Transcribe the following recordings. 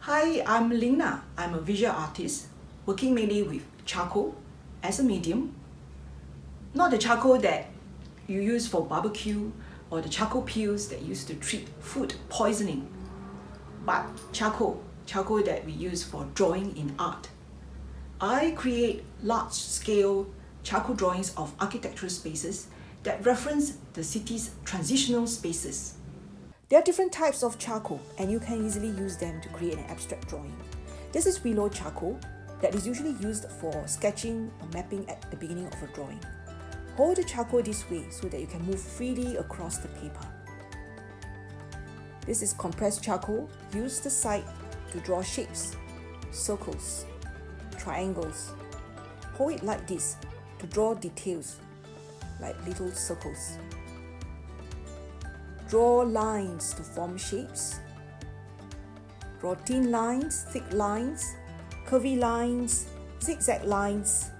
Hi, I'm Ling-Nah. I'm a visual artist working mainly with charcoal as a medium. Not the charcoal that you use for barbecue or the charcoal peels that used to treat food poisoning, but charcoal that we use for drawing in art. I create large-scale charcoal drawings of architectural spaces that reference the city's transitional spaces. There are different types of charcoal and you can easily use them to create an abstract drawing. This is willow charcoal that is usually used for sketching or mapping at the beginning of a drawing. Hold the charcoal this way so that you can move freely across the paper. This is compressed charcoal. Use the side to draw shapes, circles, triangles. Hold it like this to draw details like little circles. Draw lines to form shapes. Draw thin lines, thick lines, curvy lines, zigzag lines.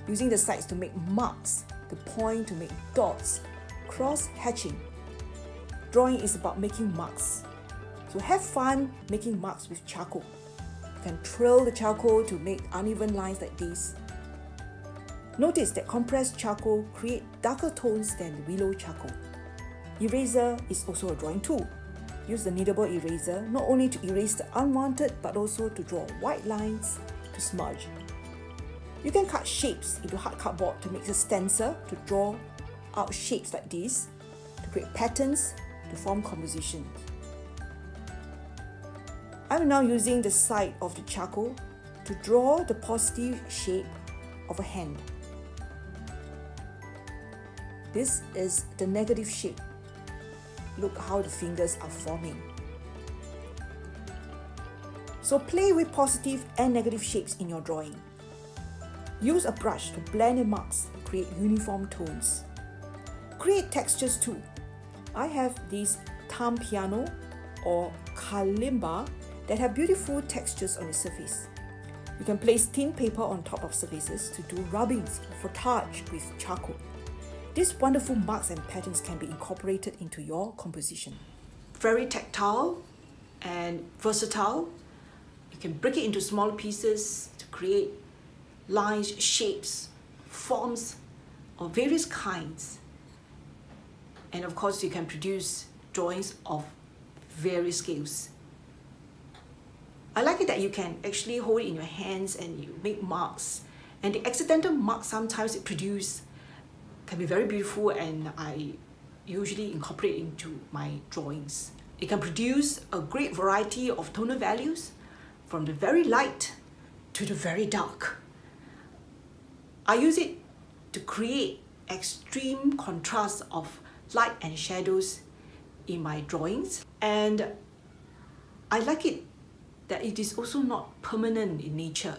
Using the sides to make marks, the point to make dots, cross-hatching. Drawing is about making marks. So have fun making marks with charcoal. You can twirl the charcoal to make uneven lines like this. Notice that compressed charcoal creates darker tones than the willow charcoal. Eraser is also a drawing tool. Use the kneadable eraser not only to erase the unwanted but also to draw white lines to smudge. You can cut shapes into hard cardboard to make a stencil to draw out shapes like this, to create patterns to form compositions. I'm now using the side of the charcoal to draw the positive shape of a hand. This is the negative shape. Look how the fingers are forming. So play with positive and negative shapes in your drawing. Use a brush to blend the marks, create uniform tones. Create textures too. I have these thumb piano or kalimba that have beautiful textures on the surface. You can place thin paper on top of surfaces to do rubbings or frottage with charcoal. These wonderful marks and patterns can be incorporated into your composition. Very tactile and versatile. You can break it into smaller pieces to create lines, shapes, forms of various kinds. And of course, you can produce drawings of various scales. I like it that you can actually hold it in your hands and you make marks. And the accidental marks sometimes it produces can be very beautiful, and I usually incorporate into my drawings. It can produce a great variety of tonal values from the very light to the very dark. I use it to create extreme contrast of light and shadows in my drawings, and I like it that it is also not permanent in nature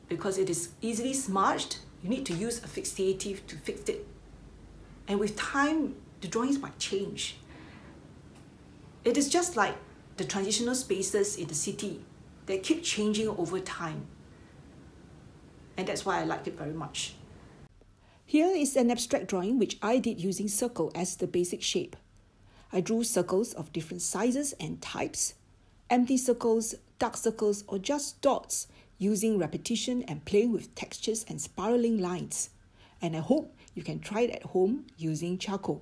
because it is easily smudged. You need to use a fixative to fix it. And with time, the drawings might change. It is just like the transitional spaces in the city. They keep changing over time. And that's why I liked it very much. Here is an abstract drawing which I did using circle as the basic shape. I drew circles of different sizes and types, empty circles, dark circles, or just dots, using repetition and playing with textures and spiraling lines. And I hope you can try it at home using charcoal.